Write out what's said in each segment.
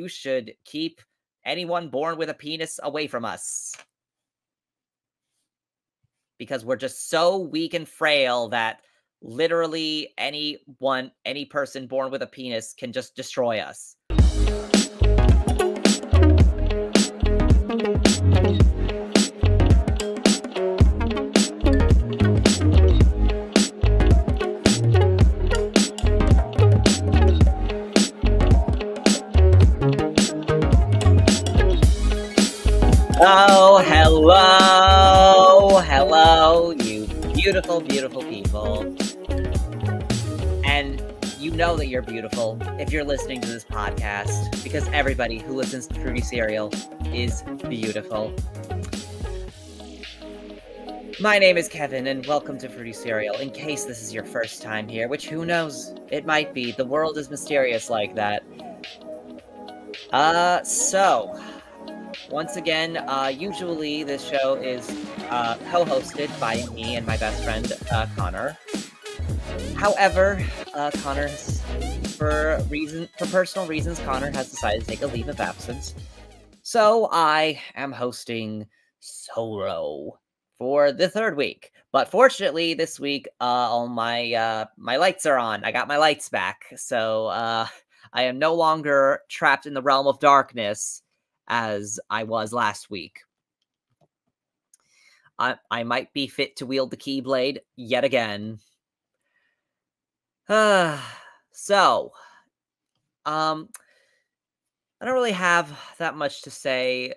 you should keep anyone born with a penis away from us. Because we're just so weak and frail that literally any person born with a penis can just destroy us. Oh, hello, you beautiful, beautiful people. And you know that you're beautiful if you're listening to this podcast, because everybody who listens to Fruity Cereal is beautiful. My name is Kevin, and welcome to Fruity Cereal. In case this is your first time here, which who knows, it might be. The world is mysterious like that. Once again, usually this show is co-hosted by me and my best friend, Connor. However, Connor, for personal reasons, Connor has decided to take a leave of absence. So I am hosting solo for the third week. But fortunately, this week, all my lights are on. I got my lights back. So I am no longer trapped in the realm of darkness as I was last week. I might be fit to wield the Keyblade yet again. I don't really have that much to say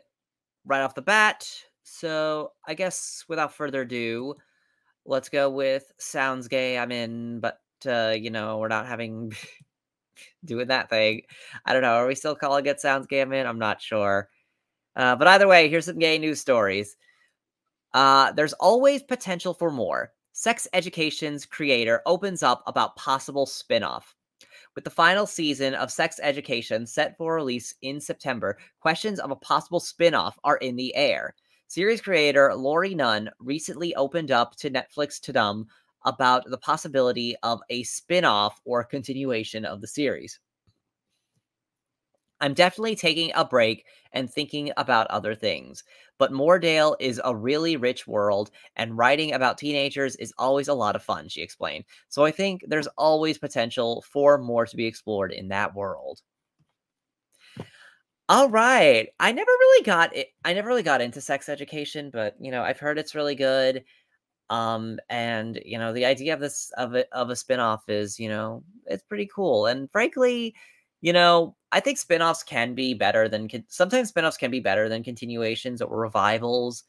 right off the bat, so I guess without further ado, let's go with Sounds Gay I'm in, but we're not having doing that thing. I don't know. Are we still calling it Sounds Gay I'm in? I'm not sure. But either way, here's some gay news stories. There's always potential for more. Sex Education's creator opens up about possible spin-off. With the final season of Sex Education set for release in September, questions of a possible spin-off are in the air. Series creator Lori Nunn recently opened up to Netflix Tudum about the possibility of a spin-off or continuation of the series. I'm definitely taking a break and thinking about other things, but Moordale is a really rich world, and writing about teenagers is always a lot of fun, she explained. So I think there's always potential for more to be explored in that world. All right. I never really got into Sex Education, but I've heard it's really good. And the idea of a spin-off is, it's pretty cool. And frankly, I think spin-offs can be better than sometimes spin-offs can be better than continuations or revivals.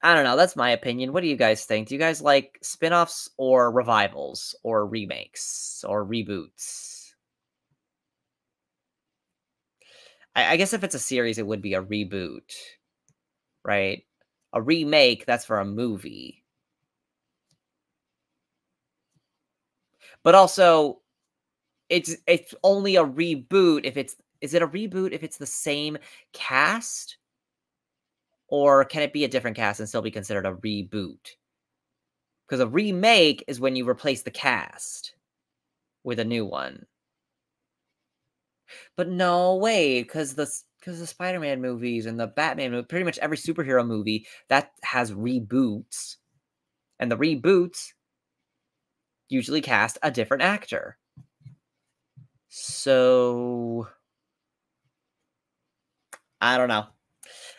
I don't know, that's my opinion. What do you guys think? Do you guys like spin-offs or revivals or remakes or reboots? I guess if it's a series, it would be a reboot, right? A remake, that's for a movie. But also, it's only a reboot if is it a reboot if it's the same cast? Or can it be a different cast and still be considered a reboot? Because a remake is when you replace the cast with a new one. But no, wait, because the Spider-Man movies and the Batman movie, pretty much every superhero movie, that has reboots. And the reboots usually cast a different actor. So, I don't know.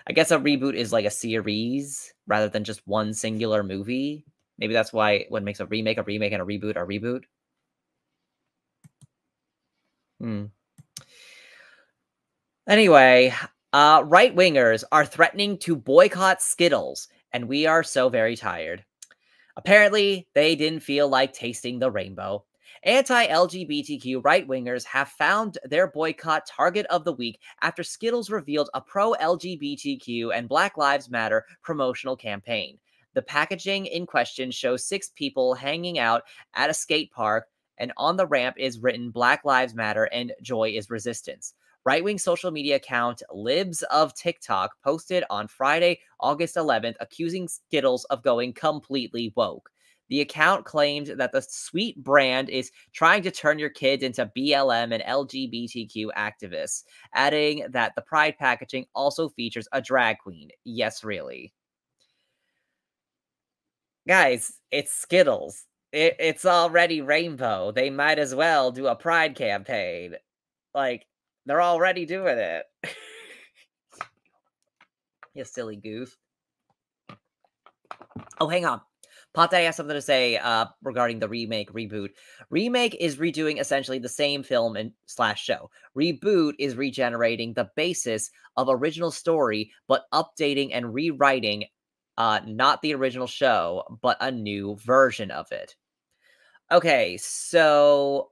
I guess a reboot is like a series rather than just one singular movie. Maybe that's why what makes a remake, and a reboot a reboot. Anyway, right-wingers are threatening to boycott Skittles, and we are so very tired. Apparently, they didn't feel like tasting the rainbow. Anti-LGBTQ right-wingers have found their boycott target of the week after Skittles revealed a pro-LGBTQ and Black Lives Matter promotional campaign. The packaging in question shows 6 people hanging out at a skate park, and on the ramp is written Black Lives Matter and Joy is Resistance. Right-wing social media account Libs of TikTok posted on Friday, August 11th, accusing Skittles of going completely woke. The account claimed that the sweet brand is trying to turn your kids into BLM and LGBTQ activists, adding that the Pride packaging also features a drag queen. Yes, really. Guys, it's Skittles. It's already rainbow. They might as well do a Pride campaign. Like, they're already doing it. You silly goof. Oh, hang on. Pot Daddy has something to say regarding the remake reboot. Remake is redoing essentially the same film and slash show. Reboot is regenerating the basis of original story, but updating and rewriting not the original show, but a new version of it. Okay, so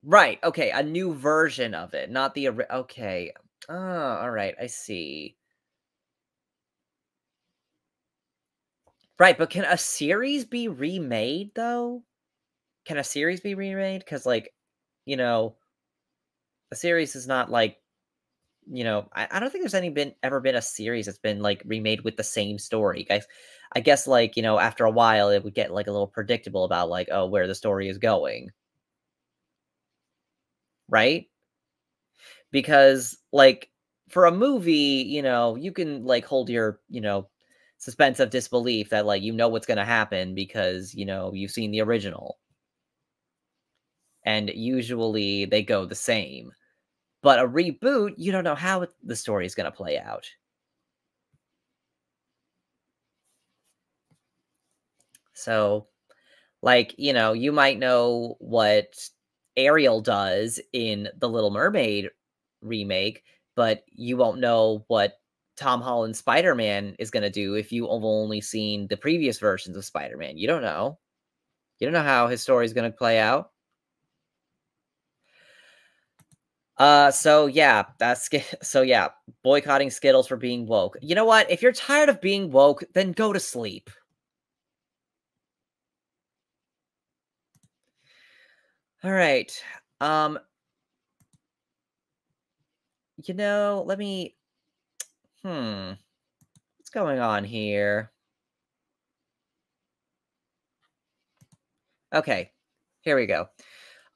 right, okay, a new version of it, not the okay. Oh, all right, I see. Right, but can a series be remade though? Can a series be remade? Because like, you know, a series is not like, I don't think there's ever been a series that's been like remade with the same story. Guys, I guess like, after a while it would get like a little predictable about like, oh, where the story is going, right? Because like for a movie, you can like hold your, suspense of disbelief that like what's gonna happen because you've seen the original. And usually they go the same. But a reboot, you don't know how the story is going to play out. So, like, you might know what Ariel does in the Little Mermaid remake, but you won't know what Tom Holland's Spider-Man is going to do if you've only seen the previous versions of Spider-Man. You don't know. You don't know how his story is going to play out. So yeah, so yeah, boycotting Skittles for being woke. You know what? If you're tired of being woke, then go to sleep. All right. Um, let me what's going on here? Okay. Here we go.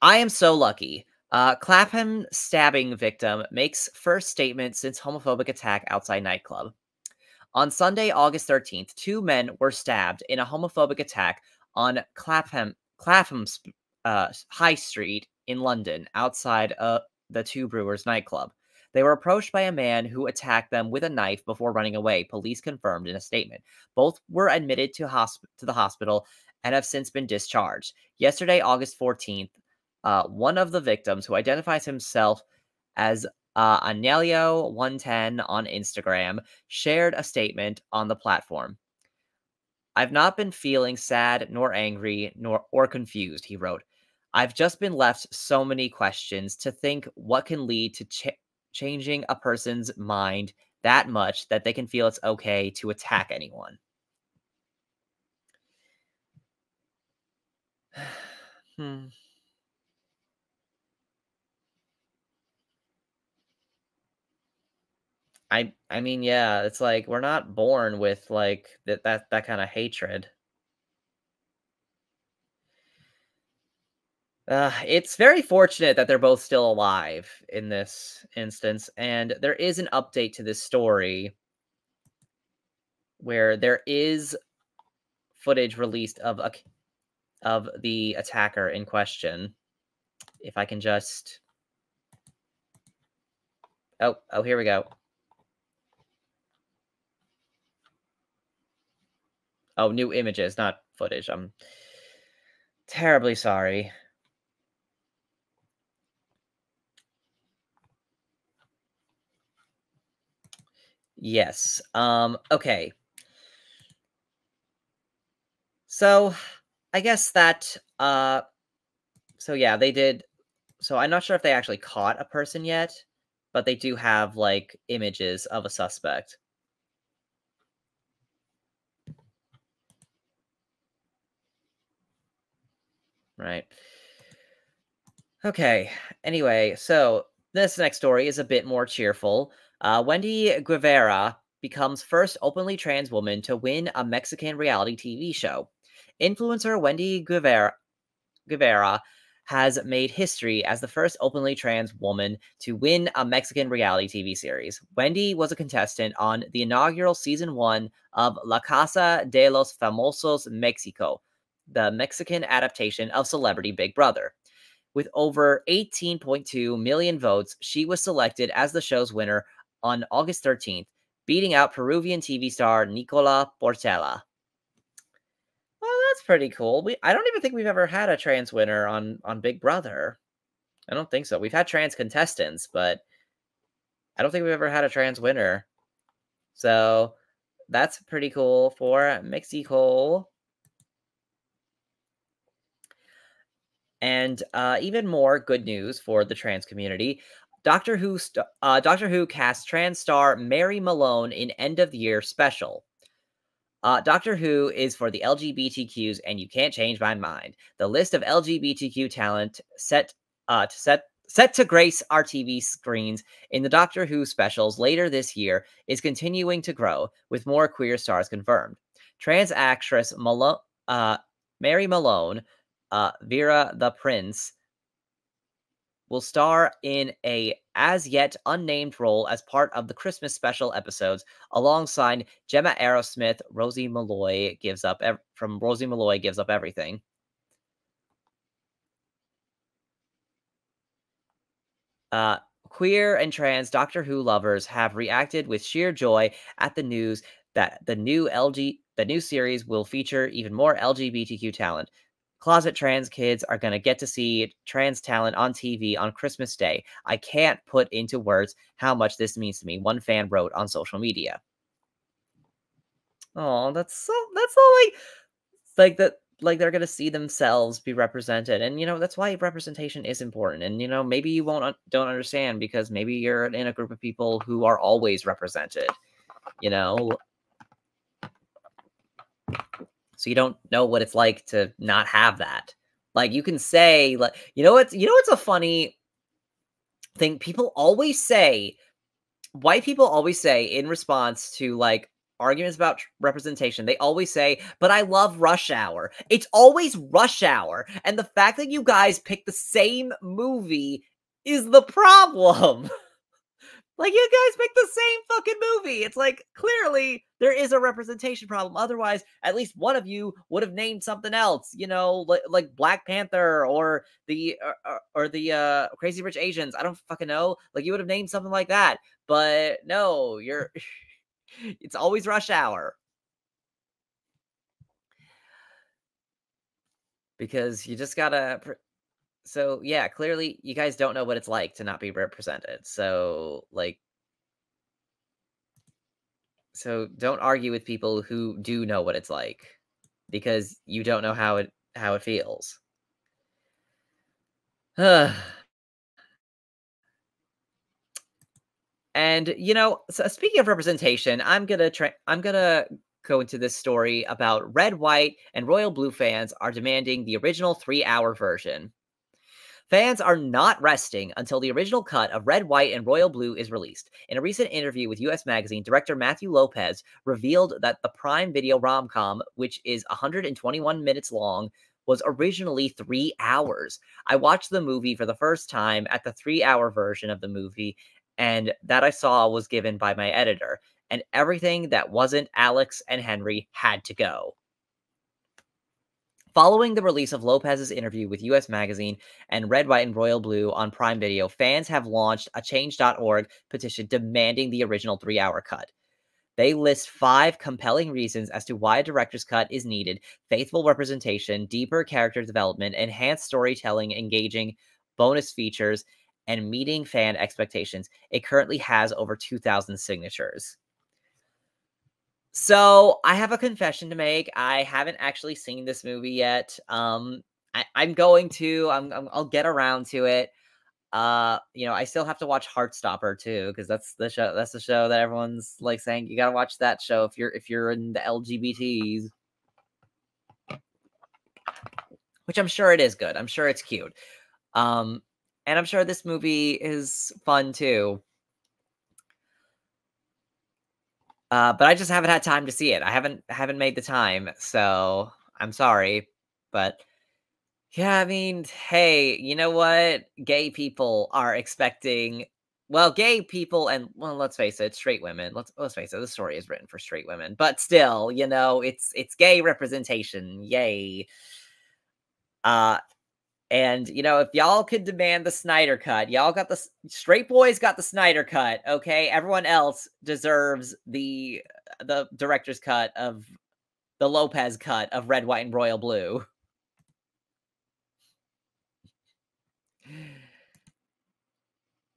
I am so lucky. Clapham stabbing victim makes first statement since homophobic attack outside nightclub. On Sunday, August 13th, two men were stabbed in a homophobic attack on Clapham High Street in London, outside the Two Brewers nightclub. They were approached by a man who attacked them with a knife before running away, police confirmed in a statement. Both were admitted to the hospital and have since been discharged. Yesterday, August 14th, one of the victims, who identifies himself as Anelio110 on Instagram, shared a statement on the platform. "I've not been feeling sad, nor angry, or confused," he wrote. "I've just been left so many questions to think what can lead to changing a person's mind that much that they can feel it's okay to attack anyone." Hmm. I mean, yeah, it's like we're not born with like that kind of hatred. It's very fortunate that they're both still alive in this instance, and there is an update to this story where there is footage released of the attacker in question. If I can just oh, here we go. Oh, new images, not footage. I'm terribly sorry. Yes. Okay. So, I guess that so yeah, they did. So I'm not sure if they actually caught a person yet, but they do have like images of a suspect. Right. Okay. Anyway, so this next story is a bit more cheerful. Wendy Guevara becomes first openly trans woman to win a Mexican reality TV show. Influencer Wendy Guevara has made history as the first openly trans woman to win a Mexican reality TV series. Wendy was a contestant on the inaugural season 1 of La Casa de los Famosos Mexico, the Mexican adaptation of Celebrity Big Brother. With over 18.2 million votes, she was selected as the show's winner on August 13th, beating out Peruvian TV star Nicola Portela. Well, that's pretty cool. I don't even think we've ever had a trans winner on Big Brother. I don't think so. We've had trans contestants, but I don't think we've ever had a trans winner. So that's pretty cool for Mexico. And even more good news for the trans community. Doctor Who cast trans star Mary Malone in end of year special. Doctor Who is for the LGBTQs, and you can't change my mind. The list of LGBTQ talent set to grace our TV screens in the Doctor Who specials later this year is continuing to grow, with more queer stars confirmed. Trans actress Mary Malone, Vera the Prince, will star in a as yet unnamed role as part of the Christmas special episodes, alongside Gemma Aerosmith. Rosie Malloy gives up everything. Queer and trans Doctor Who lovers have reacted with sheer joy at the news that the new series will feature even more LGBTQ talent. Closet trans kids are going to get to see trans talent on TV on Christmas Day. I can't put into words how much this means to me, one fan wrote on social media. Oh, that's so like that, like they're going to see themselves be represented. And that's why representation is important. And maybe you don't understand because maybe you're in a group of people who are always represented. So you don't know what it's like to not have that. Like you can say, like, what's a funny thing people always say, white people always say in response to like arguments about representation, they always say, but I love Rush Hour. It's always Rush Hour. And the fact that you guys pick the same movie is the problem. Like, you guys picked the same fucking movie. It's like, clearly, there is a representation problem. Otherwise, at least one of you would have named something else, like Black Panther or the Crazy Rich Asians. I don't fucking know. Like, you would have named something like that. But no, it's always Rush Hour. Because you just gotta... So, yeah, clearly, you guys don't know what it's like to not be represented. So don't argue with people who do know what it's like, because you don't know how it feels. And so speaking of representation, I'm gonna go into this story about red, white, and royal blue fans are demanding the original 3-hour version. Fans are not resting until the original cut of Red, White, and Royal Blue is released. In a recent interview with US Magazine, director Matthew Lopez revealed that the Prime Video rom-com, which is 121 minutes long, was originally 3 hours. I watched the movie for the first time at the 3-hour version of the movie, and that I saw was given by my editor, and everything that wasn't Alex and Henry had to go. Following the release of Lopez's interview with US Magazine and Red, White, and Royal Blue on Prime Video, fans have launched a Change.org petition demanding the original 3-hour cut. They list 5 compelling reasons as to why a director's cut is needed: faithful representation, deeper character development, enhanced storytelling, engaging bonus features, and meeting fan expectations. It currently has over 2,000 signatures. So, I have a confession to make. I haven't actually seen this movie yet. I'm going to. I'll get around to it. I still have to watch Heartstopper too, because that's the show. That's the show that everyone's like saying you gotta watch that show if you're in the LGBTs. Which I'm sure it is good. I'm sure it's cute. And I'm sure this movie is fun too. But I just haven't had time to see it. I haven't made the time, so I'm sorry. But yeah, I mean, hey, you know what? Gay people are expecting well, gay people and well, let's face it, straight women. Let's face it, the story is written for straight women. But still, it's gay representation. Yay. Uh and if y'all could demand the Snyder cut, y'all got straight boys got the Snyder cut, okay? Everyone else deserves the director's cut of the Lopez cut of Red, White, and Royal Blue.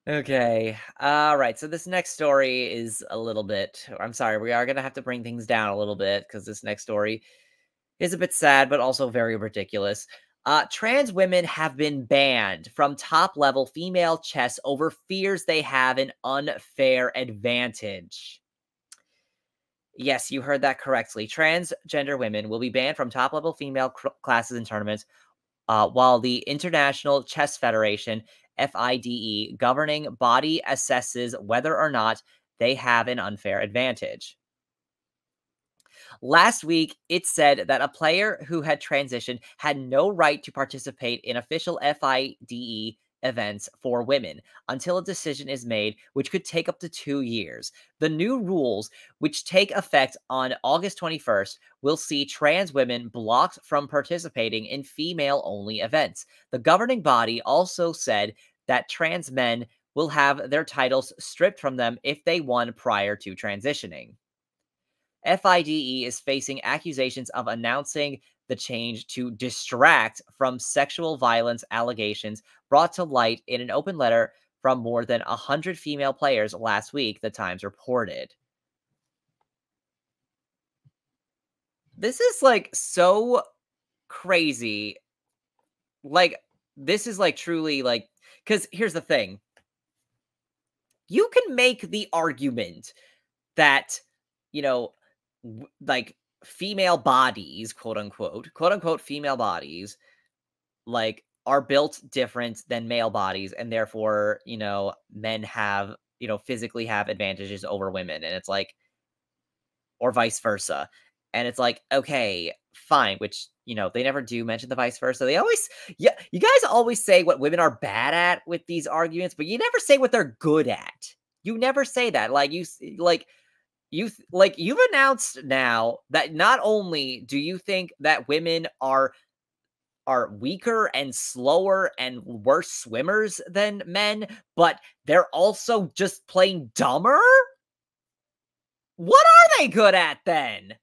Okay. All right. So this next story is a little bit. I'm sorry. We are gonna have to bring things down a little bit because this next story is a bit sad, but also very ridiculous. Trans women have been banned from top level female chess over fears they have an unfair advantage. Yes, you heard that correctly. Transgender women will be banned from top level female classes and tournaments, while the International Chess Federation, FIDE, governing body assesses whether or not they have an unfair advantage. Last week, it said that a player who had transitioned had no right to participate in official FIDE events for women until a decision is made, which could take up to 2 years. The new rules, which take effect on August 21st, will see trans women blocked from participating in female only events. The governing body also said that trans men will have their titles stripped from them if they won prior to transitioning. FIDE is facing accusations of announcing the change to distract from sexual violence allegations brought to light in an open letter from more than 100 female players last week, the Times reported. This is like so crazy. Like, this is like truly like, because here's the thing. You can make the argument that, you know, like female bodies, quote unquote female bodies, like are built different than male bodies, and therefore, men have, physically have advantages over women. And it's like, or vice versa. And it's like, okay, fine, which, they never do mention the vice versa. They always, yeah, you guys always say what women are bad at with these arguments, but you never say what they're good at. You never say that. Like, you've announced now that not only do you think that women are weaker and slower and worse swimmers than men, but they're also just plain dumber? What are they good at then?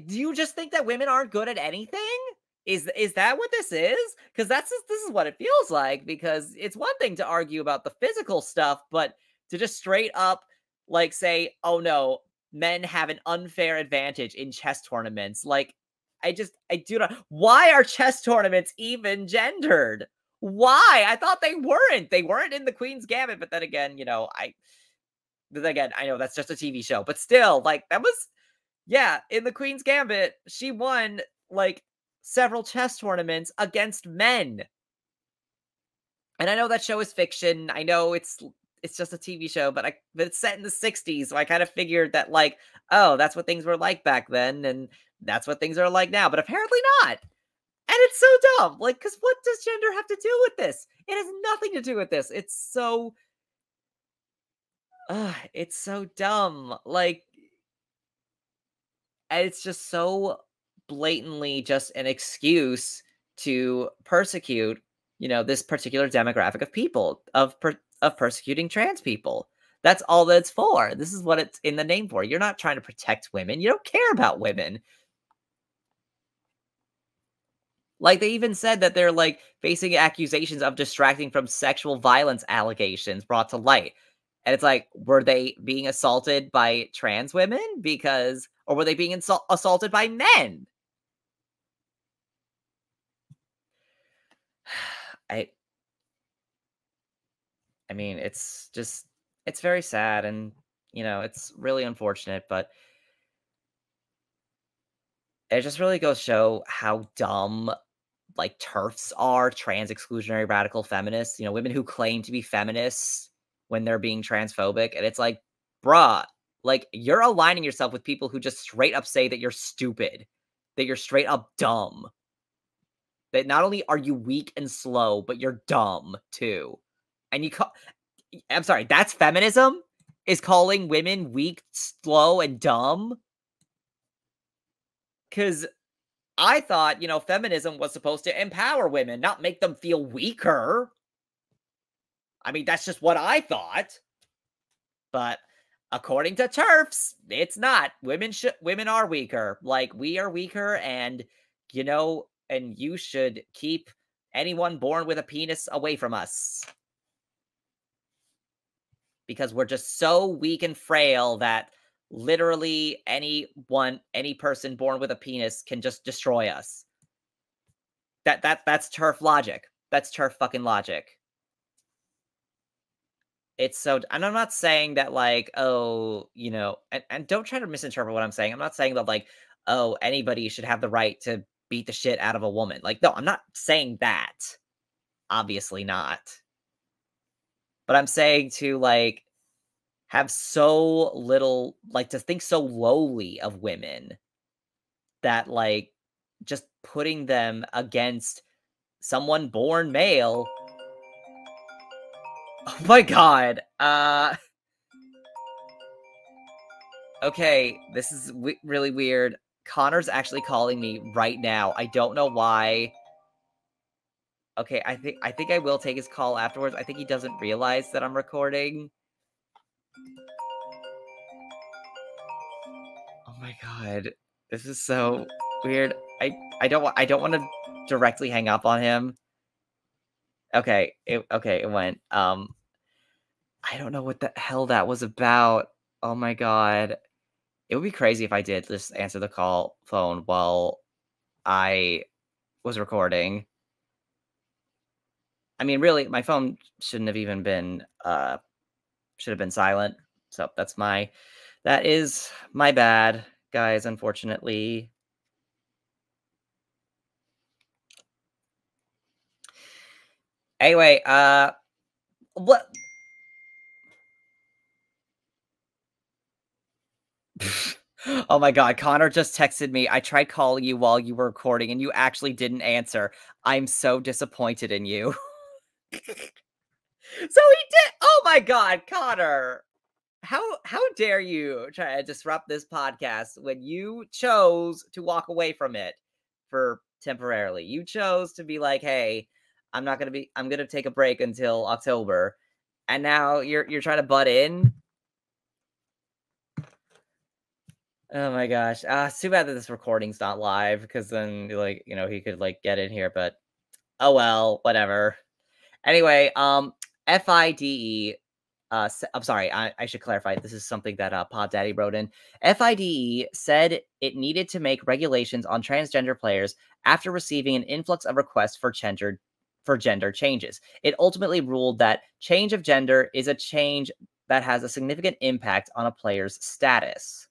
Do you just think that women aren't good at anything? Is that what this is? Because this is what it feels like. Because it's one thing to argue about the physical stuff, but to just straight up like say, oh no, men have an unfair advantage in chess tournaments. Like, I do not. Why are chess tournaments even gendered? Why? I thought they weren't. They weren't in the Queen's Gambit. But then again, I know that's just a TV show, but still, like that was. Yeah, in the Queen's Gambit, she won, like, several chess tournaments against men. And I know that show is fiction. I know it's just a TV show, but it's set in the 60s, so I kind of figured that, like, oh, that's what things were like back then, and that's what things are like now, but apparently not. And it's so dumb. Like, because what does gender have to do with this? It has nothing to do with this. It's so dumb. Like, and it's just so blatantly just an excuse to persecute, this particular demographic of people, of persecuting trans people. That's all that it's for. This is what it's in the name for. You're not trying to protect women. You don't care about women. Like, they even said that they're, like, facing accusations of distracting from sexual violence allegations brought to light. And it's like, were they being assaulted by trans women? Or were they being assaulted by men? I mean, it's very sad and, it's really unfortunate, but it just really goes show how dumb, like, TERFs are, trans exclusionary radical feminists, women who claim to be feminists when they're being transphobic. And it's like, bruh, like, you're aligning yourself with people who just straight up say that you're stupid, that you're straight up dumb. That not only are you weak and slow, but you're dumb too. And I'm sorry, that's feminism? Is calling women weak, slow, and dumb? Because I thought, feminism was supposed to empower women, not make them feel weaker. I mean, that's just what I thought. But according to TERFs, it's not. Women are weaker. Like, we are weaker, and and you should keep anyone born with a penis away from us. Because we're just so weak and frail that literally any person born with a penis can just destroy us. That's TERF logic. That's TERF fucking logic. It's so, and I'm not saying that, like, oh, and don't try to misinterpret what I'm saying. I'm not saying that, like, oh, anybody should have the right to beat the shit out of a woman. Like, no, I'm not saying that. Obviously not. But I'm saying to, like, have so little, like, to think so lowly of women that, like, just putting them against someone born male. Oh my god. Okay, this is really weird. Connor's actually calling me right now. I don't know why. Okay, I think I will take his call afterwards. I think he doesn't realize that I'm recording. Oh my god. This is so weird. I don't want to directly hang up on him. Okay, it went. I don't know what the hell that was about. Oh my god. It would be crazy if I did just answer the phone while I was recording. I mean, really, my phone shouldn't have even been, should have been silent. So that is my bad, guys, unfortunately. Anyway, what? Oh my god, Connor just texted me. I tried calling you while you were recording and you actually didn't answer. I'm so disappointed in you. So he did. Oh my god, Connor. How dare you try to disrupt this podcast when you chose to walk away from it for temporarily. You chose to be like, "Hey, I'm going to take a break until October." And now you're trying to butt in? Oh my gosh. It's too bad that this recording's not live, because then, like, he could, like, get in here, but oh well, whatever. Anyway, FIDE, I'm sorry, I should clarify. This is something that Pod Daddy wrote in. FIDE said it needed to make regulations on transgender players after receiving an influx of requests for gender changes. It ultimately ruled that change of gender is a change that has a significant impact on a player's status.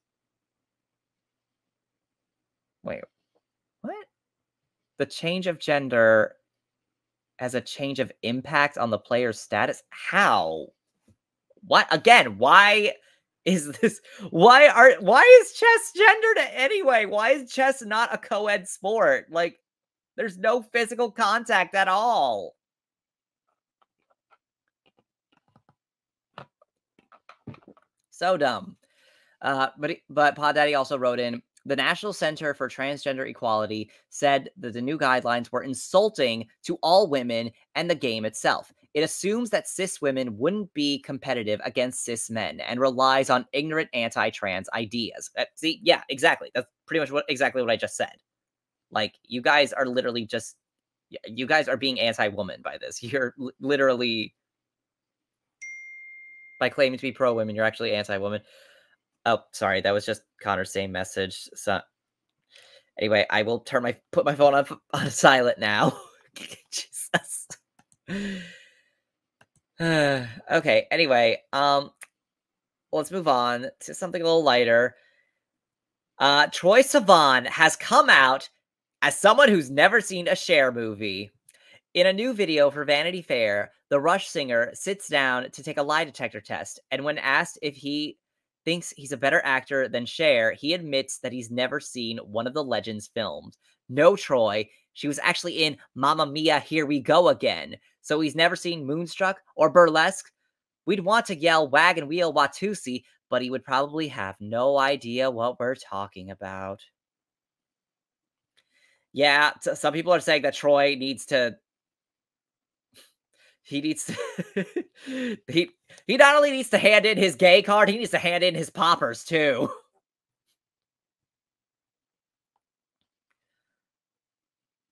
Wait, what? The change of gender has a change of impact on the player's status? How? What? Again, why is this? Why is chess gendered anyway? Why is chess not a co-ed sport? Like, there's no physical contact at all. So dumb. But Pod Daddy also wrote in, the National Center for Transgender Equality said that the new guidelines were insulting to all women and the game itself. It assumes that cis women wouldn't be competitive against cis men and relies on ignorant anti-trans ideas. See, yeah, exactly. That's pretty much exactly what I just said. Like, you guys are literally just, you guys are being anti-woman by this. You're literally, by claiming to be pro-women, you're actually anti-woman. Oh, sorry, that was just Connor's same message. So, anyway, I will put my phone on silent now. Jesus. Okay. Anyway, let's move on to something a little lighter. Troye Sivan has come out as someone who's never seen a Cher movie. In a new video for Vanity Fair, the Rush singer sits down to take a lie detector test, and when asked if he thinks he's a better actor than Cher, he admits that he's never seen one of the Legends films. No, Troy, she was actually in Mamma Mia, Here We Go Again. So he's never seen Moonstruck or Burlesque. We'd want to yell Wagon Wheel Watusi, but he would probably have no idea what we're talking about. Yeah, some people are saying that Troy needs to he needs to he not only needs to hand in his gay card, he needs to hand in his poppers too.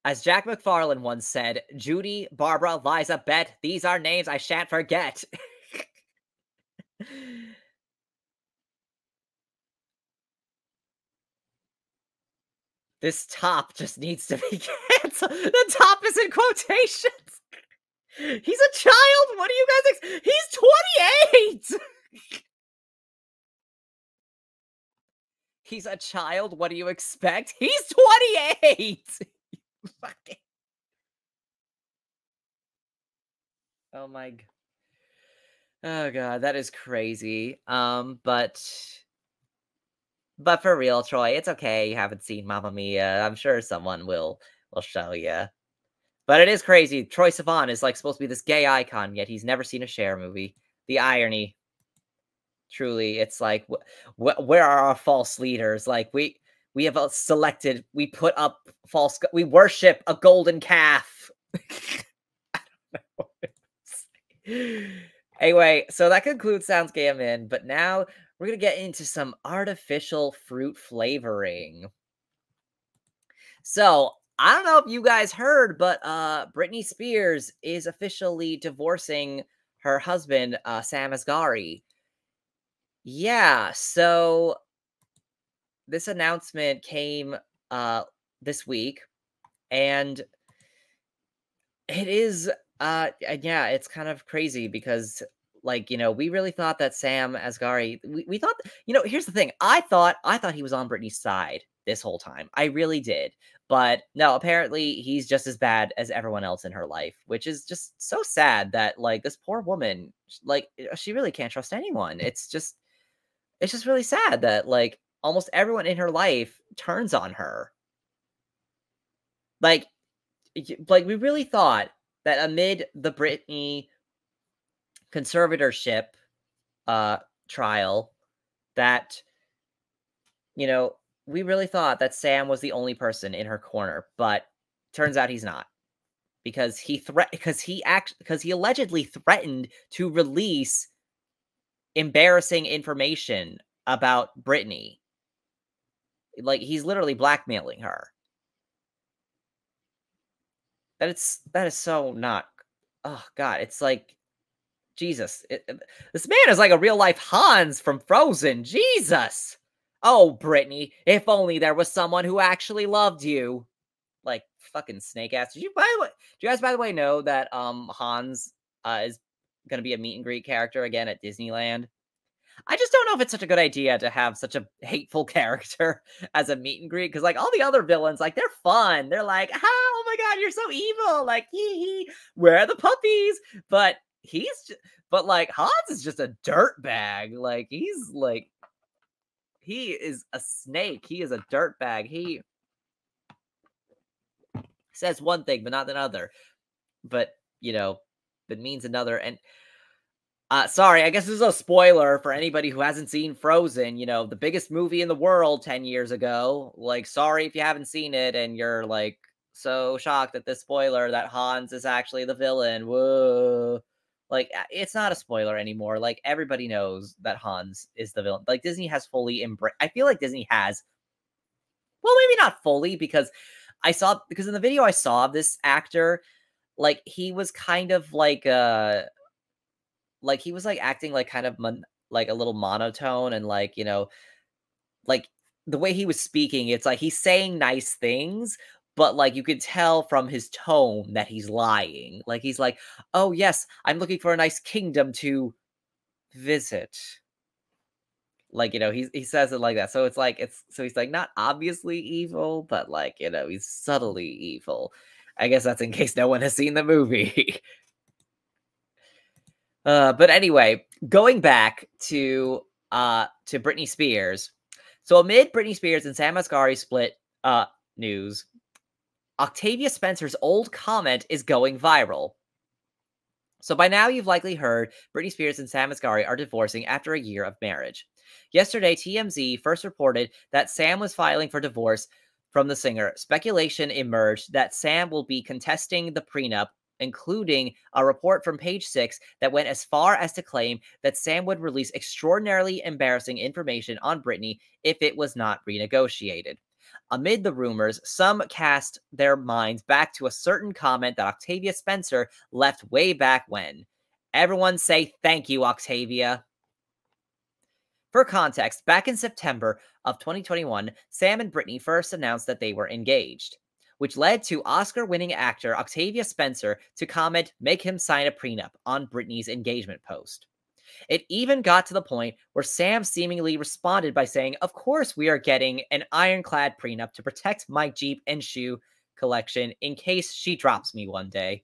As Jack McFarlane once said, Judy, Barbara, Liza, Bet, these are names I shan't forget. This top just needs to be canceled. The top is in quotations. He's a child. What do you guys He's 28. He's a child. What do you expect? He's 28. Oh my god. Oh god, that is crazy. But for real, Troy, it's okay you haven't seen Mamma Mia. I'm sure someone will show you. But it is crazy. Troye Sivan is like supposed to be this gay icon, yet he's never seen a Cher movie. The irony. Truly, it's like, where are our false leaders? Like, we have selected, we put up we worship a golden calf. I don't know what to say. Anyway, so that concludes Sounds Gay I'm In, but now we're going to get into some artificial fruit flavoring. So, I don't know if you guys heard, but Britney Spears is officially divorcing her husband, Sam Asghari. Yeah, so this announcement came this week, and it is yeah, it's kind of crazy because, like, we really thought that Sam Asghari, we thought, here's the thing, I thought he was on Britney's side this whole time. I really did. But no, apparently he's just as bad as everyone else in her life, which is just so sad that, like, this poor woman, like, she really can't trust anyone. It's just really sad that, like, almost everyone in her life turns on her. Like, we really thought that amid the Britney conservatorship trial that, we really thought that Sam was the only person in her corner, but turns out he's not. Because he allegedly threatened to release embarrassing information about Britney. Like, he's literally blackmailing her. That is so not. Oh god, it's like, Jesus. This man is like a real life Hans from Frozen. Jesus. Oh, Britney, if only there was someone who actually loved you. Like, fucking snake ass. Do you guys, by the way, know that Hans is gonna be a meet and greet character again at Disneyland? I just don't know if it's such a good idea to have such a hateful character as a meet and greet, because, like, all the other villains, like, they're fun. They're like, oh my god, you're so evil. Like, hee, where are the puppies? But like, Hans is just a dirtbag. Like, he's like, he is a snake. He is a dirtbag. He says one thing, but not another. But, it means another. And sorry, I guess this is a spoiler for anybody who hasn't seen Frozen, the biggest movie in the world 10 years ago. Like, sorry if you haven't seen it and you're, like, so shocked at this spoiler that Hans is actually the villain. Whoa. Like, it's not a spoiler anymore. Like, everybody knows that Hans is the villain. Like, Disney has fully embraced. I feel like Disney has. Well, maybe not fully, because in the video I saw of this actor, like, he was kind of like he was like acting like kind of like a little monotone, and, like, like the way he was speaking, it's like he's saying nice things, but, like, you could tell from his tone that he's lying. Like, he's like, oh yes, I'm looking for a nice kingdom to visit. Like, he says it like that. So it's like, so he's like not obviously evil, but, like, he's subtly evil. I guess that's in case no one has seen the movie. But anyway, going back to to Britney Spears. So amid Britney Spears and Sam Asghari split news, Octavia Spencer's old comment is going viral. So by now you've likely heard Britney Spears and Sam Asghari are divorcing after a year of marriage. Yesterday, TMZ first reported that Sam was filing for divorce from the singer. Speculation emerged that Sam will be contesting the prenup, including a report from Page Six that went as far as to claim that Sam would release extraordinarily embarrassing information on Britney if it was not renegotiated. Amid the rumors, some cast their minds back to a certain comment that Octavia Spencer left way back when. Everyone say thank you, Octavia. For context, back in September of 2021, Sam and Britney first announced that they were engaged, which led to Oscar-winning actor Octavia Spencer to comment, "Make him sign a prenup," on Britney's engagement post. It even got to the point where Sam seemingly responded by saying, "Of course we are getting an ironclad prenup to protect my Jeep and shoe collection in case she drops me one day."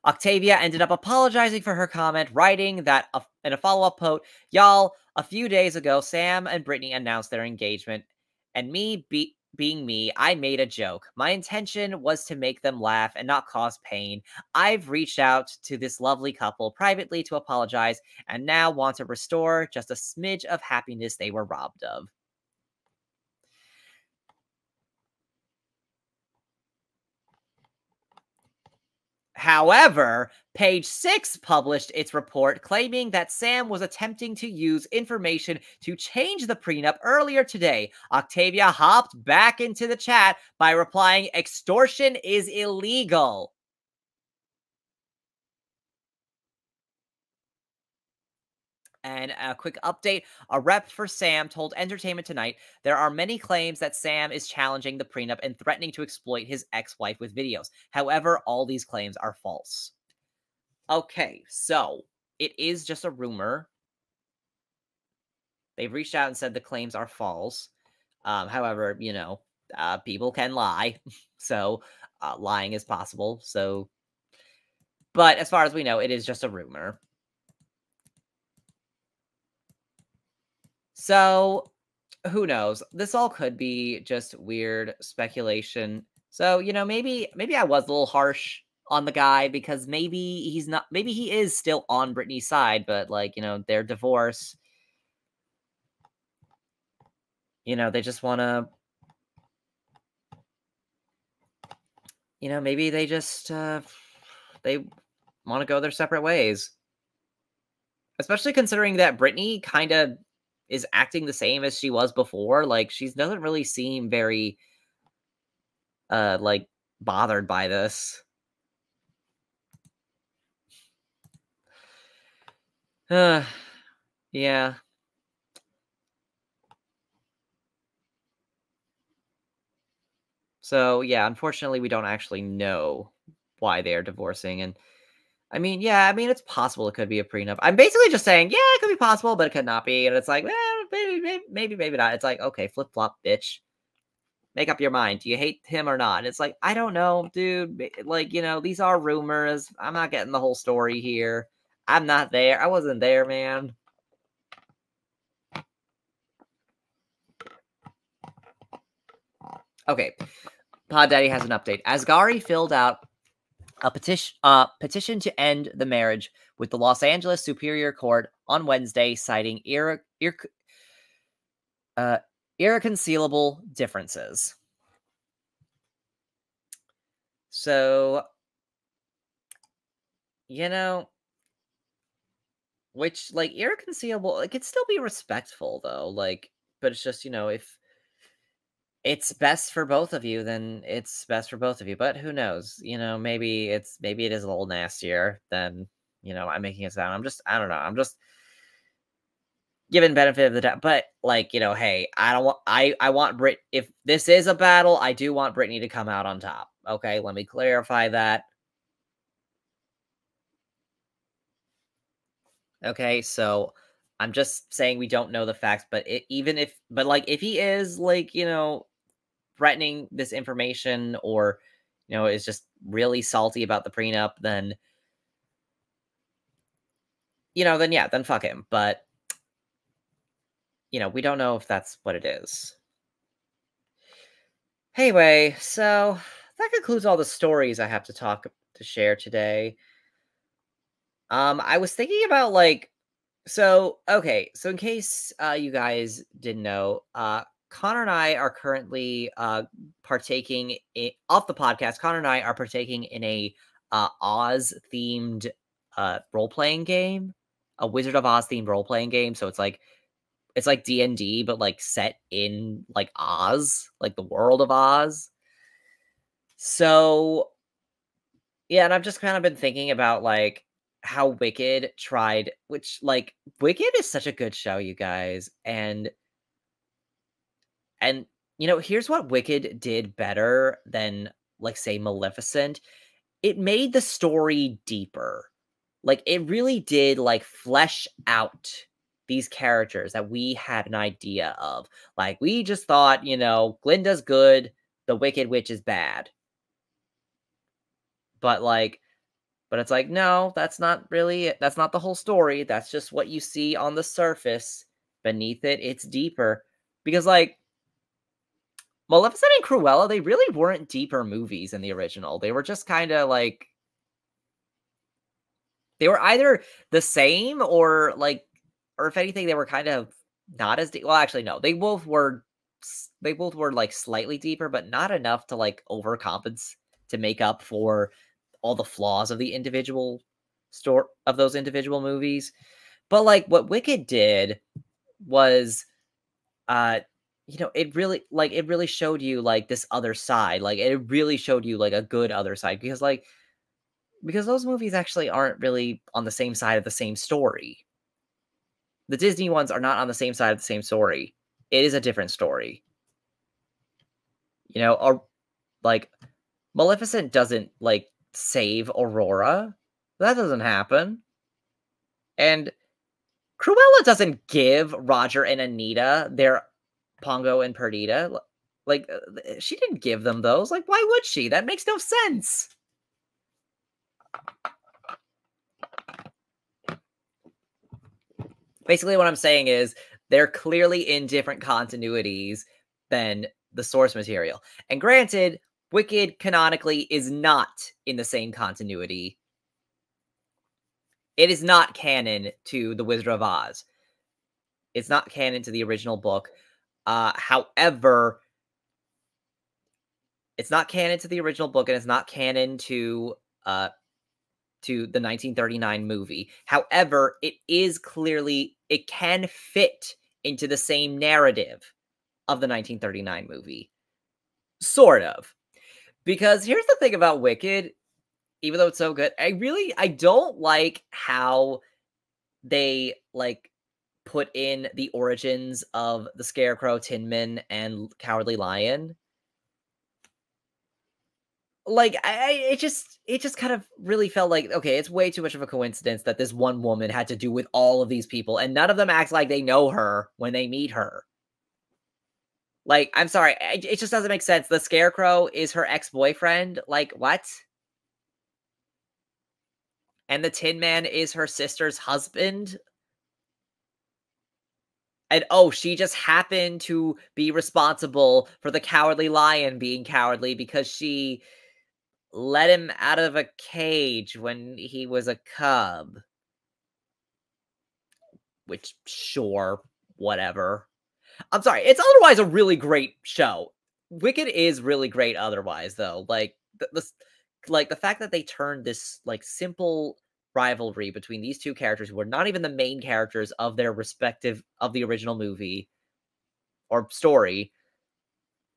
Octavia ended up apologizing for her comment, writing that in a follow-up post, "Y'all, a few days ago, Sam and Britney announced their engagement, and being me, I made a joke. My intention was to make them laugh and not cause pain. I've reached out to this lovely couple privately to apologize, and now want to restore just a smidge of happiness they were robbed of." However, Page Six published its report claiming that Sam was attempting to use information to change the prenup earlier today. Octavia hopped back into the chat by replying, "Extortion is illegal." And a quick update, a rep for Sam told Entertainment Tonight there are many claims that Sam is challenging the prenup and threatening to exploit his ex-wife with videos. However, all these claims are false. Okay, so it is just a rumor. They've reached out and said the claims are false. However, people can lie. So lying is possible. So, but as far as we know, it is just a rumor. So, who knows? This all could be just weird speculation. So, maybe I was a little harsh on the guy because maybe he's not, maybe he is still on Britney's side, but their divorce, they just want to, maybe they just, they want to go their separate ways. Especially considering that Britney kind of is acting the same as she was before. Like, she doesn't really seem very, bothered by this. Yeah. So, yeah, unfortunately, we don't actually know why they are divorcing. And it's possible it could be a prenup. I'm basically just saying, yeah, it could be possible, but it could not be. And it's like, well, maybe not. It's like, okay, flip flop, bitch. Make up your mind. Do you hate him or not? It's like, I don't know, dude. Like, these are rumors. I'm not getting the whole story here. I'm not there. I wasn't there, man. Okay. Pod Daddy has an update. Asghari filled out a petition to end the marriage with the Los Angeles Superior Court on Wednesday, citing irreconcilable differences. So, which, irreconcilable, it could still be respectful, though, but it's just, if it's best for both of you, then it's best for both of you. But who knows? Maybe it is a little nastier than I'm making it sound. I don't know. I'm just giving benefit of the doubt. But hey, I want Brit. If this is a battle, I do want Britney to come out on top. Okay, let me clarify that. Okay, so I'm just saying we don't know the facts, but if he is threatening this information or is just really salty about the prenup, then then yeah, then fuck him. But, we don't know if that's what it is. Anyway, so that concludes all the stories I have to share today. I was thinking about so in case you guys didn't know, Connor and I are currently partaking off the podcast. Connor and I are partaking in a Oz themed role playing game, a Wizard of Oz themed role playing game. So it's like D&D, but like set in like Oz, like the world of Oz. So yeah, and I've just kind of been thinking about like how Wicked tried, which like Wicked is such a good show, you guys. And here's what Wicked did better than like say Maleficent. It made the story deeper. Like it really did like flesh out these characters that we had an idea of. Like we just thought, Glinda's good, the Wicked Witch is bad. But it's like, no, that's not really it. That's not the whole story. That's just what you see on the surface. Beneath it, it's deeper. Because like Maleficent and Cruella, they really weren't deeper movies in the original. They were just kind of like they were either the same or if anything, they were kind of not as deep. Well, actually, no. They both were like slightly deeper, but not enough to like overcompensate to make up for all the flaws of the individual of those individual movies. But like what Wicked did was it really showed you like this other side. Like it really showed you like a good other side because those movies actually aren't really on the same side of the same story. The Disney ones are not on the same side of the same story. It is a different story. Or like Maleficent doesn't like save Aurora. That doesn't happen. And Cruella doesn't give Roger and Anita their Pongo and Perdita. Like she didn't give them those. Like why would she? That makes no sense. Basically what I'm saying is they're clearly in different continuities than the source material. And granted, Wicked canonically is not in the same continuity. It is not canon to The Wizard of Oz. It's not canon to the original book. However, it's not canon to the original book, and it's not canon to the 1939 movie. However, it can fit into the same narrative of the 1939 movie. Sort of. Because here's the thing about Wicked, even though it's so good, I don't like how they like put in the origins of the Scarecrow, Tin Man, and Cowardly Lion. Like it just kind of really felt like, okay, it's way too much of a coincidence that this one woman had to do with all of these people, and none of them act like they know her when they meet her. Like, I'm sorry, it just doesn't make sense. The Scarecrow is her ex-boyfriend. Like, what? And the Tin Man is her sister's husband. And she just happened to be responsible for the Cowardly Lion being cowardly because she let him out of a cage when he was a cub. Which, sure, whatever. I'm sorry, it's otherwise a really great show. Wicked is really great otherwise, though. Like, the fact that they turned this, like, simple rivalry between these two characters who were not even the main characters of their respective, of the original movie or story,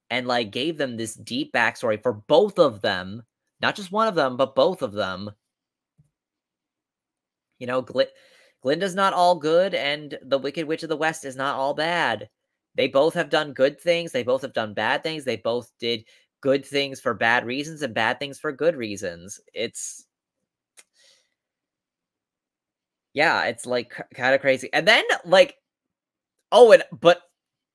and, like, gave them this deep backstory for both of them. Not just one of them, but both of them. Glinda's not all good, and the Wicked Witch of the West is not all bad. They both have done good things. They both have done bad things. They both did good things for bad reasons and bad things for good reasons. Yeah, it's like kind of crazy. And then like, but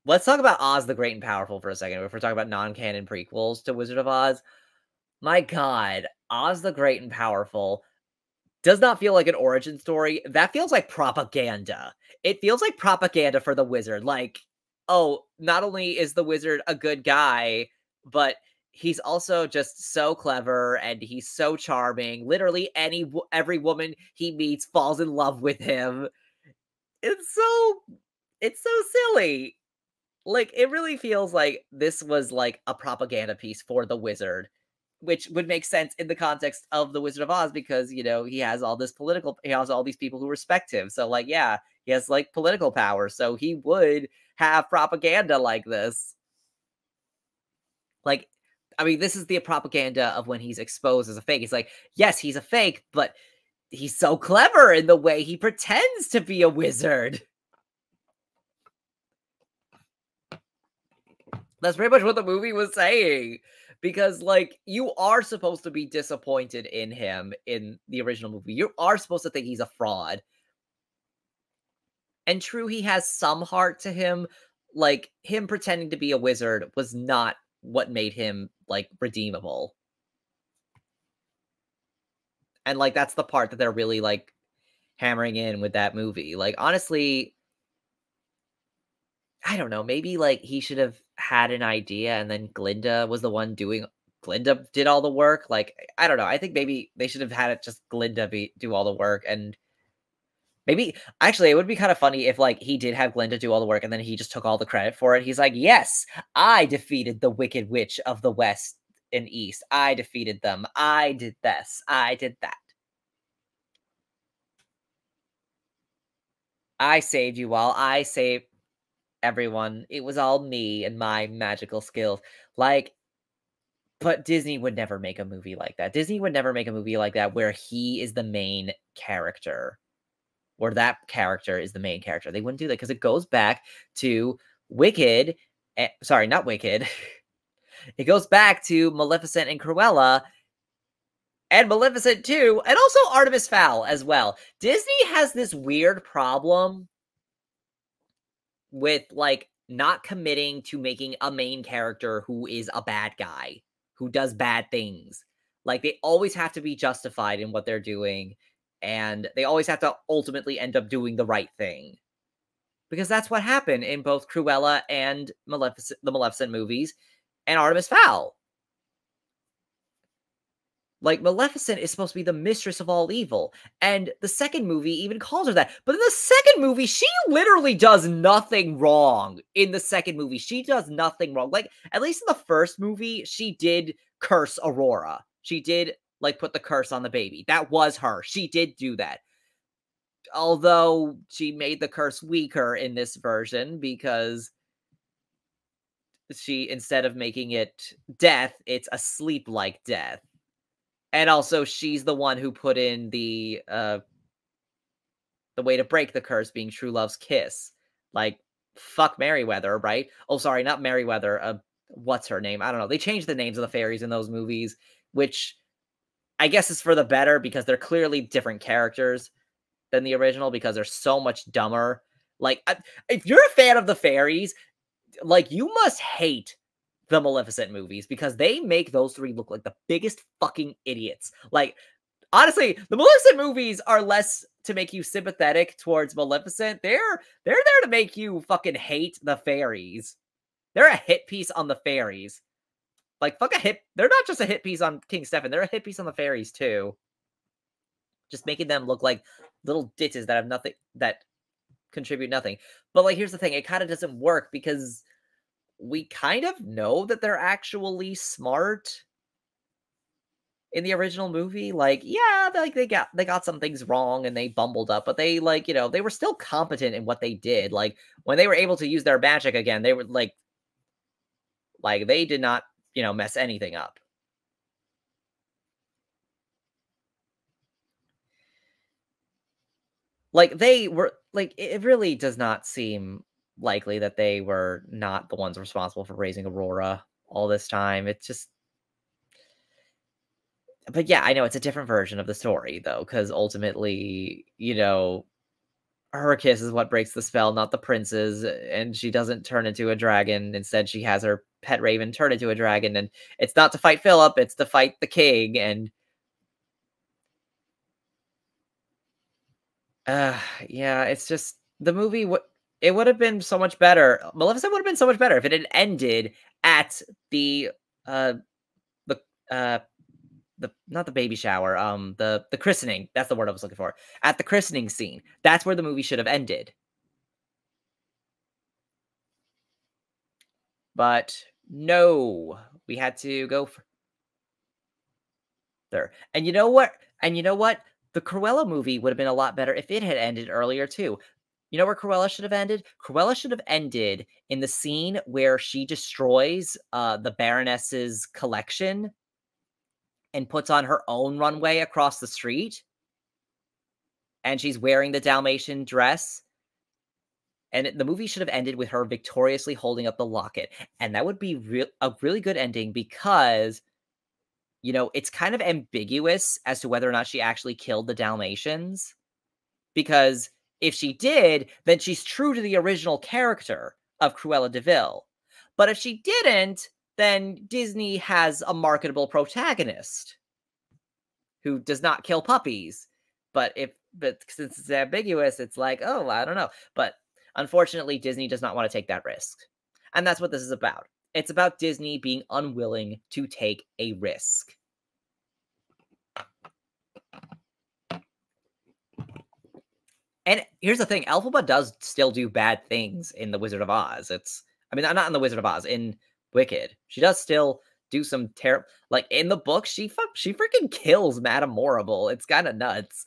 let's talk about Oz the Great and Powerful for a second. If we're talking about non-canon prequels to Wizard of Oz, my God, Oz the Great and Powerful does not feel like an origin story. That feels like propaganda. It feels like propaganda for the wizard. Like, oh, not only is the wizard a good guy, but he's also just so clever and he's so charming. Literally every woman he meets falls in love with him. It's so it's so silly. Like, it really feels like this was, like, a propaganda piece for the wizard, which would make sense in the context of The Wizard of Oz because, he has he has all these people who respect him. So, like, yeah, he has, like, political power, so he would have propaganda like this. Like, I mean, this is the propaganda of when he's exposed as a fake. It's like, yes, he's a fake, but he's so clever in the way he pretends to be a wizard. That's pretty much what the movie was saying. Because, like, you are supposed to be disappointed in him in the original movie. You are supposed to think he's a fraud. And true, he has some heart to him. Like, him pretending to be a wizard was not what made him, like, redeemable. And, like, that's the part that they're really, like, hammering in with that movie. Like, honestly, I don't know, maybe, like, he should have had an idea and then Glinda did all the work, like, I don't know, I think maybe they should have had it just Glinda do all the work, and maybe actually, it would be kinda funny if, like, he did have Glinda do all the work and then he just took all the credit for it. He's like, "Yes, I defeated the Wicked Witch of the West and East. I defeated them. I did this. I did that. I saved you all. I saved everyone. It was all me and my magical skills." Like, but Disney would never make a movie like that. Disney would never make a movie like that where he is the main character, or that character is the main character. They wouldn't do that because it goes back to Wicked. Sorry, not Wicked. It goes back to Maleficent and Cruella, and Maleficent 2, and also Artemis Fowl as well. Disney has this weird problem with, like, not committing to making a main character who is a bad guy, who does bad things. Like, they always have to be justified in what they're doing, and they always have to ultimately end up doing the right thing. Because that's what happened in both Cruella and the Maleficent movies, and Artemis Fowl. Like, Maleficent is supposed to be the mistress of all evil, and the second movie even calls her that. But in the second movie, she literally does nothing wrong. In the second movie, she does nothing wrong. Like, at least in the first movie, she did curse Aurora. She did, like, put the curse on the baby. That was her. She did do that. Although, she made the curse weaker in this version, because instead of making it death, it's a sleep-like death. And also, she's the one who put in the way to break the curse being true love's kiss. Like, fuck Merryweather, right? Oh, sorry, not Merryweather. What's her name? I don't know. They changed the names of the fairies in those movies, which I guess is for the better because they're clearly different characters than the original because they're so much dumber. Like, if you're a fan of the fairies, like, you must hate the Maleficent movies because they make those three look like the biggest fucking idiots. Like, honestly, the Maleficent movies are less to make you sympathetic towards Maleficent. They're there to make you fucking hate the fairies. They're a hit piece on the fairies. Like, fuck a hit. They're not just a hit piece on King Stefan. They're a hit piece on the fairies too. Just making them look like little ditches that have nothing, that contribute nothing. But, like, here's the thing. It kind of doesn't work because we kind of know that they're actually smart in the original movie. Like, yeah, like they got some things wrong and they bumbled up, but they, like, they were still competent in what they did. Like, when they were able to use their magic again, they were like they did not, mess anything up. Like, they were like, it really does not seem likely that they were not the ones responsible for raising Aurora all this time. It's just, but yeah, I know it's a different version of the story though, because ultimately, her kiss is what breaks the spell, not the prince's, and she doesn't turn into a dragon. Instead, she has her pet raven turn into a dragon, and it's not to fight Philip, it's to fight the king, and Uh, yeah, it's just the movie it would have been so much better. Maleficent would have been so much better if it had ended at the uh the uh the not the baby shower, the christening. That's the word I was looking for. At the christening scene. That's where the movie should have ended. But no, we had to go further. And you know what? And you know what? The Cruella movie would have been a lot better if it had ended earlier too. You know where Cruella should have ended? Cruella should have ended in the scene where she destroys the Baroness's collection and puts on her own runway across the street. And she's wearing the Dalmatian dress. And the movie should have ended with her victoriously holding up the locket. And that would be a really good ending because, you know, it's kind of ambiguous as to whether or not she actually killed the Dalmatians. Because if she did, then she's true to the original character of Cruella de Vil. But if she didn't, then Disney has a marketable protagonist who does not kill puppies. But since it's ambiguous, it's like, oh, I don't know. But unfortunately, Disney does not want to take that risk. And that's what this is about. It's about Disney being unwilling to take a risk. And here's the thing, Elphaba does still do bad things in The Wizard of Oz. I mean, not in The Wizard of Oz, in Wicked. She does still do some terrible, like, in the book, she freaking kills Madame Morrible. It's kind of nuts.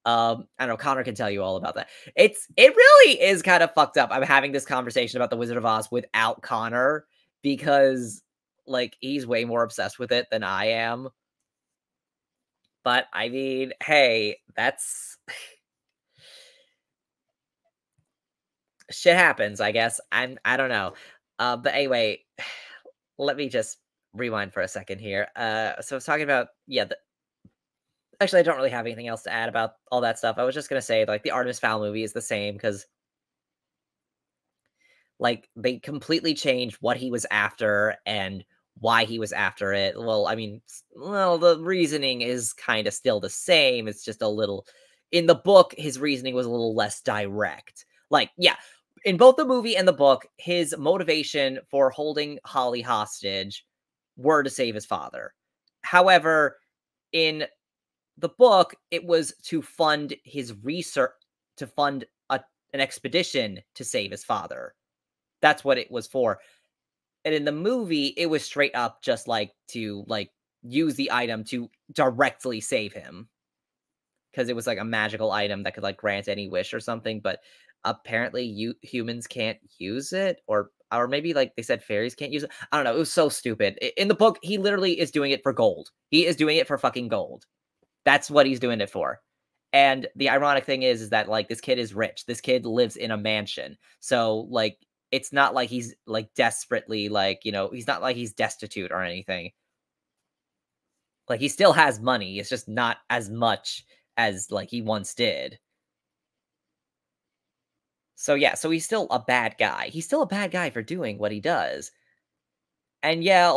I don't know, Connor can tell you all about that. It really is kind of fucked up. I'm having this conversation about The Wizard of Oz without Connor because, like, he's way more obsessed with it than I am. But, I mean, hey, that's... shit happens, I guess. I don't know. But anyway, let me just rewind for a second here. So I was talking about, yeah, actually, I don't really have anything else to add about all that stuff. I was just gonna say, like, the Artemis Fowl movie is the same because, like, they completely changed what he was after and why he was after it. Well, I mean, well, the reasoning is kind of still the same. It's just a little, in the book, his reasoning was a little less direct. Like, yeah, in both the movie and the book, his motivation for holding Holly hostage were to save his father. However, in the book, it was to fund his research, to fund an expedition to save his father. That's what it was for. And in the movie, it was straight up just like to like use the item to directly save him. Because it was like a magical item that could like grant any wish or something, but apparently humans can't use it, or maybe like they said fairies can't use it. I don't know. It was so stupid. In the book, he literally is doing it for gold. He is doing it for fucking gold. That's what he's doing it for. And the ironic thing is that like this kid is rich. This kid lives in a mansion. So like it's not like he's like desperately like, you know, he's not like he's destitute or anything. Like he still has money. It's just not as much as like he once did. So yeah, so he's still a bad guy. He's still a bad guy for doing what he does. And yeah,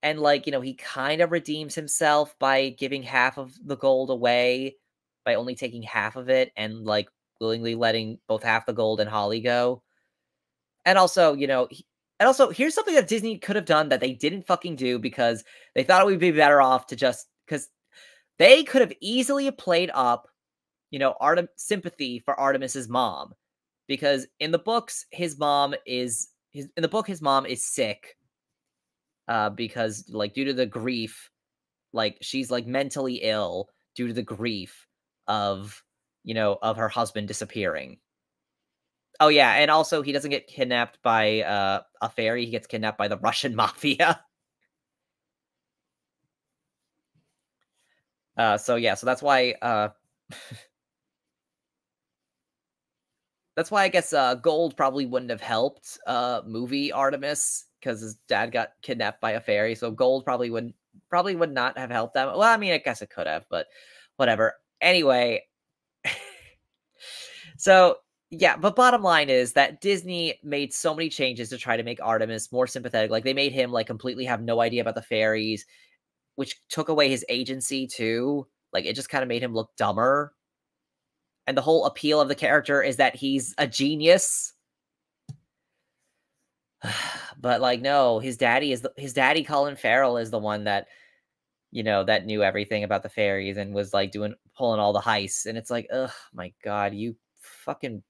and like, you know, he kind of redeems himself by giving half of the gold away by only taking half of it and like willingly letting both half the gold and Holly go. And also, you know, and also here's something that Disney could have done that they didn't fucking do because they thought it would be better off to just because they could have easily played up, you know, sympathy for Artemis's mom. Because in the books, his mom is sick. Because like due to the grief, like she's like mentally ill due to the grief of, you know, of her husband disappearing. Oh yeah, and also he doesn't get kidnapped by a fairy, he gets kidnapped by the Russian mafia. So yeah, so that's why that's why I guess gold probably wouldn't have helped movie Artemis because his dad got kidnapped by a fairy. So gold probably would not have helped them. Well, I mean, I guess it could have, but whatever. Anyway, so yeah, but bottom line is that Disney made so many changes to try to make Artemis more sympathetic. Like they made him like completely have no idea about the fairies, which took away his agency too. Like it just kind of made him look dumber. and the whole appeal of the character is that he's a genius. But like, no, his daddy, Colin Farrell, is the one that, that knew everything about the fairies and was like pulling all the heists. And it's like, oh my God, you fucking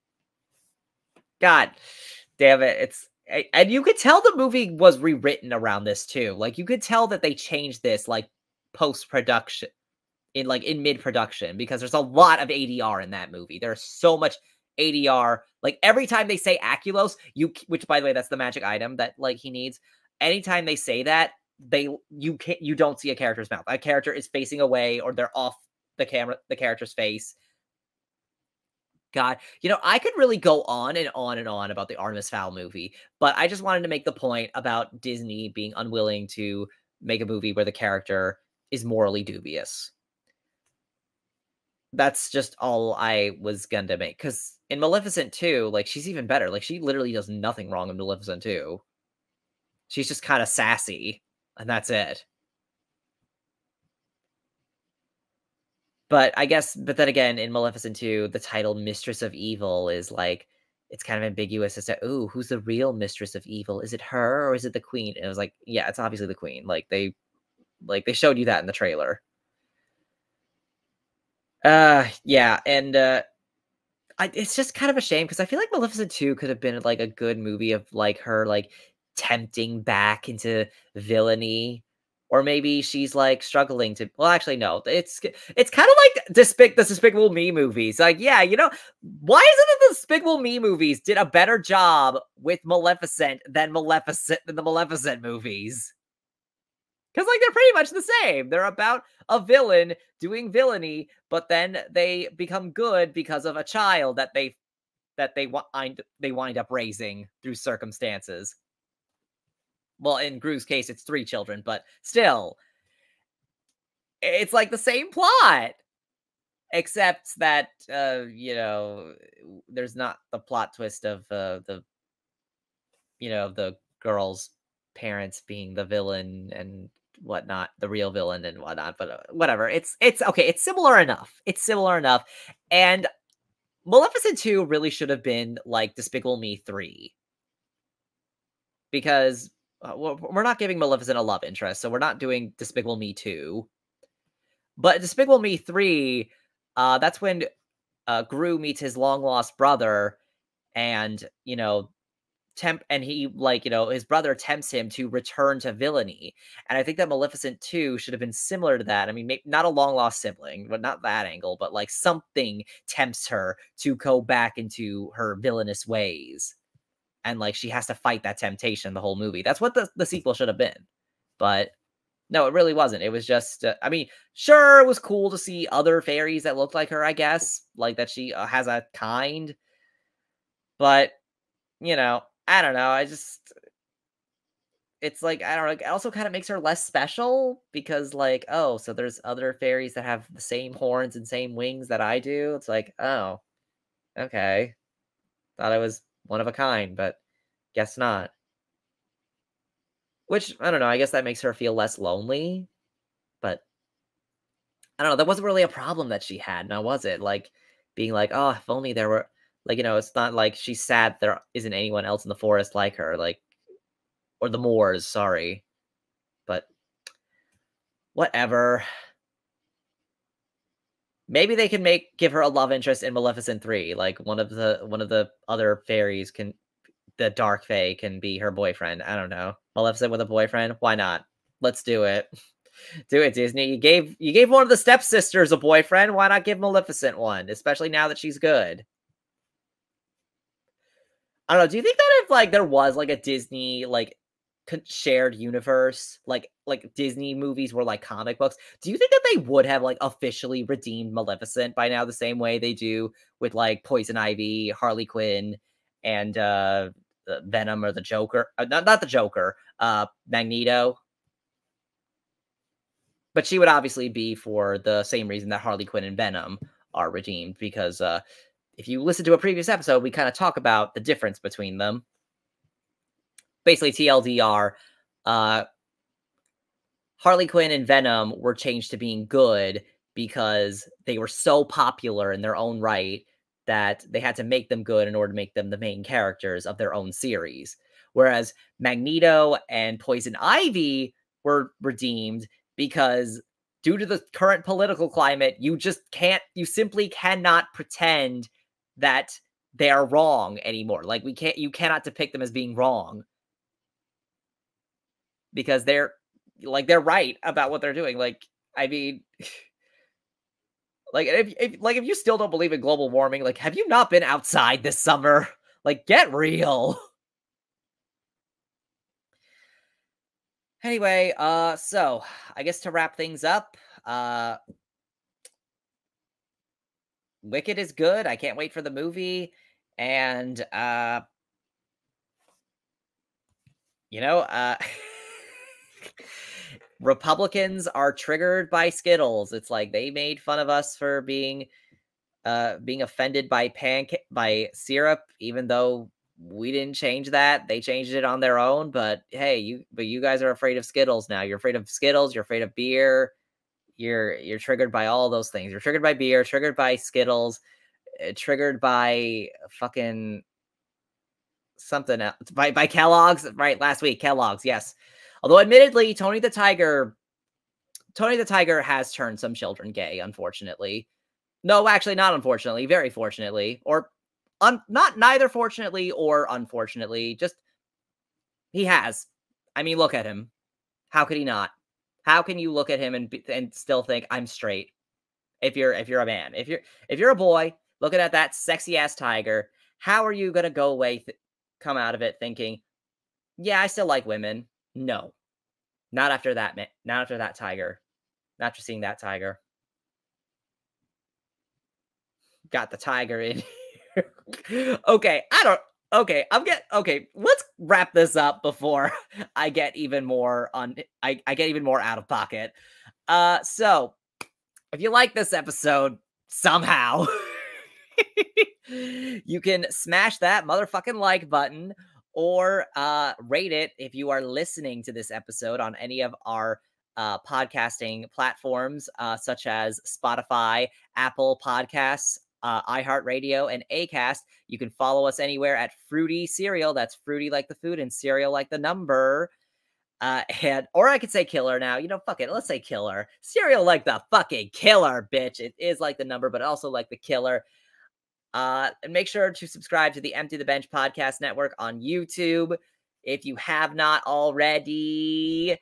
God damn it. And you could tell the movie was rewritten around this too. Like, you could tell that they changed this like post-production in mid-production, because there's a lot of ADR in that movie. There's so much ADR. Like, every time they say Aculos, which by the way, that's the magic item that like he needs. Anytime they say that, you don't see a character's mouth. A character is facing away, or they're off the character's face. God, I could really go on and on and on about the Artemis Fowl movie, but I just wanted to make the point about Disney being unwilling to make a movie where the character is morally dubious. That's just all I was going to make, because in Maleficent 2, like, she's even better. Like, she literally does nothing wrong in Maleficent 2. She's just kind of sassy, and that's it. But then again, in Maleficent 2, the title Mistress of Evil is like, it's kind of ambiguous as to, ooh, who's the real Mistress of Evil? Is it her, or is it the Queen? And it was like, yeah, it's obviously the Queen. Like, they showed you that in the trailer. Yeah, and it's just kind of a shame, because I feel like Maleficent 2 could have been like a good movie of like her like tempting back into villainy, or maybe she's like struggling to. Well, actually, no. It's kind of like the Despicable Me movies. Like, yeah, why is it that the Despicable Me movies did a better job with Maleficent than the Maleficent movies? Because, like, they're pretty much the same. They're about a villain doing villainy, but then they become good because of a child that they wind up raising through circumstances. Well, in Gru's case, it's 3 children, but still, it's like the same plot, except that there's not the plot twist of the girl's parents being the villain and whatnot, the real villain and whatnot, but whatever. It's okay. It's similar enough. And Maleficent 2 really should have been like Despicable Me 3, because we're not giving Maleficent a love interest, so we're not doing Despicable Me 2. But Despicable Me 3, that's when Gru meets his long lost brother, and he, like, his brother tempts him to return to villainy. And I think that Maleficent 2 should have been similar to that. I mean, maybe not a long-lost sibling, but not that angle, but like something tempts her to go back into her villainous ways. And like, she has to fight that temptation the whole movie. That's what the sequel should have been. But no, it really wasn't. It was just, I mean, sure, it was cool to see other fairies that looked like her, I guess. Like, that she has a kind. But, I don't know. It's like, I don't know. It also kind of makes her less special, because like, oh, so there's other fairies that have the same horns and same wings that I do. It's like, oh, okay. Thought I was one of a kind, but guess not. Which, I don't know. I guess that makes her feel less lonely, but I don't know. That wasn't really a problem that she had, now was it? Like, being like, oh, if only there were, like, it's not like she's sad there isn't anyone else in the forest like her, like, or the moors, sorry. But whatever. Maybe they can give her a love interest in Maleficent 3. Like, one of the other fairies the dark fae can be her boyfriend. I don't know. Maleficent with a boyfriend? Why not? Let's do it. Do it, Disney. You gave one of the stepsisters a boyfriend. Why not give Maleficent one? Especially now that she's good. I don't know. Do you think that if like there was like a Disney like shared universe, like Disney movies were like comic books, do you think that they would have like officially redeemed Maleficent by now, the same way they do with like Poison Ivy, Harley Quinn, and Venom, or the Joker? Not the Joker. Magneto. But she would obviously be for the same reason that Harley Quinn and Venom are redeemed, because if you listen to a previous episode, we kind of talk about the difference between them. Basically, TLDR, Harley Quinn and Venom were changed to being good because they were so popular in their own right that they had to make them good in order to make them the main characters of their own series. Whereas Magneto and Poison Ivy were redeemed because due to the current political climate, you simply cannot pretend that they are wrong anymore. Like you cannot depict them as being wrong because they're right about what they're doing. Like, I mean, like if you still don't believe in global warming, like, have you not been outside this summer? Like, get real. Anyway, so I guess to wrap things up, Wicked is good. I can't wait for the movie. And you know, Republicans are triggered by Skittles. It's like they made fun of us for being offended by syrup, even though we didn't change that. They changed it on their own. But hey, you guys are afraid of Skittles now. You're afraid of Skittles. You're afraid of beer. You're triggered by all those things. You're triggered by beer. Triggered by Skittles. Triggered by fucking something else. By Kellogg's. Right, last week Kellogg's. Yes. Although admittedly, Tony the Tiger has turned some children gay, unfortunately. No, actually, not unfortunately. Very fortunately. Or not neither fortunately or unfortunately. Just, he has. I mean, look at him. How could he not? How can you look at him and still think I'm straight? If you're a man. If you're a boy looking at that sexy-ass tiger, how are you going to go away, come out of it thinking, yeah, I still like women? No. Not after that, man. Not after that tiger. Not after seeing that tiger. Got the tiger in here. Okay, let's wrap this up before I get even more I get even more out of pocket. So if you like this episode somehow, you can smash that motherfucking like button or rate it if you are listening to this episode on any of our podcasting platforms, such as Spotify, Apple Podcasts, iHeartRadio, and Acast. You can follow us anywhere at Fruity Cereal. That's fruity like the food and cereal like the number. Or I could say killer now. You know, fuck it. Let's say killer. Cereal like the fucking killer, bitch. It is like the number, but also like the killer. And make sure to subscribe to the Empty the Bench Podcast Network on YouTube if you have not already.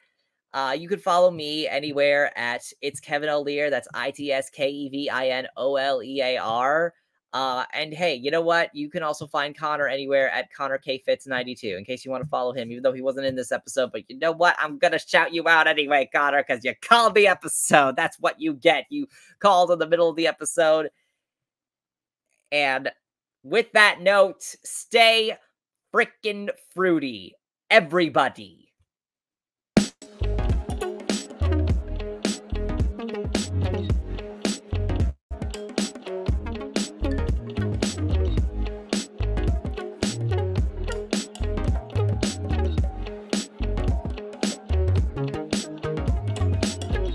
You can follow me anywhere at It's Kevin O'Lear. That's ITSKEVINOLEAR. And hey, you know what? You can also find Connor anywhere at Connor K Fitz 92 in case you want to follow him, even though he wasn't in this episode. But you know what? I'm going to shout you out anyway, Connor, because you called the episode. That's what you get. You called in the middle of the episode. And with that note, stay freaking fruity, everybody.